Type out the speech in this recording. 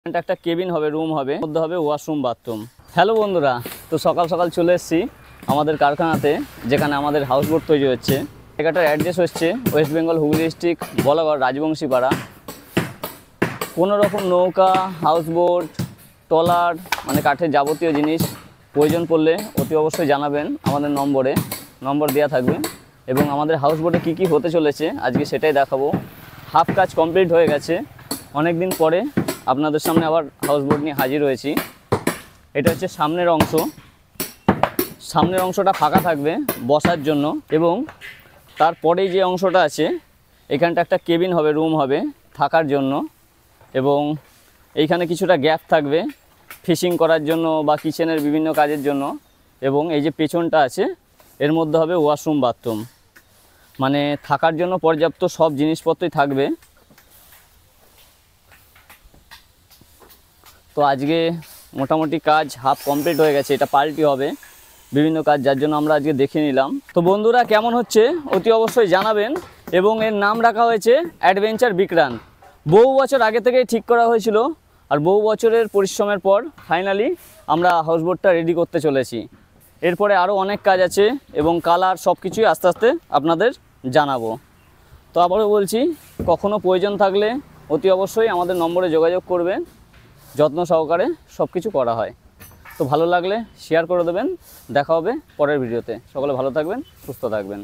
একটা কেবিন হবে, রুম হবে, মধ্যে হবে ওয়াশরুম বাথরুম। হ্যালো বন্ধুরা, তো সকাল সকাল চলে এসেছি আমাদের কারখানাতে, যেখানে আমাদের হাউসবোট তৈরি হচ্ছে। জায়গাটার অ্যাড্রেস হচ্ছে ওয়েস্ট বেঙ্গল হুগলি ডিস্ট্রিক্ট বলাগড় রাজবংশী পাড়া। কোনো রকম নৌকা, হাউসবোট, ট্রলার মানে কাঠের যাবতীয় জিনিস প্রয়োজন পড়লে অতি অবশ্যই জানাবেন আমাদের নম্বর দেওয়া থাকবে। এবং আমাদের হাউসবোটে কী কী হতে চলেছে আজকে সেটাই দেখাবো। হাফ কাজ কমপ্লিট হয়ে গেছে, অনেক দিন পরে আপনাদের সামনে আবার হাউসবোট নিয়ে হাজির হয়েছি। এটা হচ্ছে সামনের অংশটা ফাঁকা থাকবে বসার জন্য, এবং তারপরেই যে অংশটা আছে এখানটা একটা কেবিন হবে, রুম হবে থাকার জন্য, এবং এইখানে কিছুটা গ্যাপ থাকবে ফিশিং করার জন্য বা কিচেনের বিভিন্ন কাজের জন্য। এবং এই যে পেছনটা আছে এর মধ্যে হবে ওয়াশরুম বাথরুম, মানে থাকার জন্য পর্যাপ্ত সব জিনিসপত্রই থাকবে। তো আজকে মোটামুটি কাজ হাফ কমপ্লিট হয়ে গেছে, এটা পাল্টি হবে বিভিন্ন কাজ, যার জন্য আমরা আজকে দেখে নিলাম। তো বন্ধুরা কেমন হচ্ছে অতি অবশ্যই জানাবেন। এবং এর নাম রাখা হয়েছে অ্যাডভেঞ্চার বিক্রান্ত। বহু বছর আগে থেকেই ঠিক করা হয়েছিল, আর বহু বছরের পরিশ্রমের পর ফাইনালি আমরা হাউসবোটটা রেডি করতে চলেছি। এরপরে আরও অনেক কাজ আছে এবং কালার সব কিছুই আস্তে আস্তে আপনাদের জানাবো। তো আবারও বলছি, কখনও প্রয়োজন থাকলে অতি অবশ্যই আমাদের নম্বরে যোগাযোগ করবেন, যত্ন সহকারে সব কিছু করা হয়। তো ভালো লাগলে শেয়ার করে দেবেন। দেখা হবে পরের ভিডিওতে। সকলে ভালো থাকবেন, সুস্থ থাকবেন।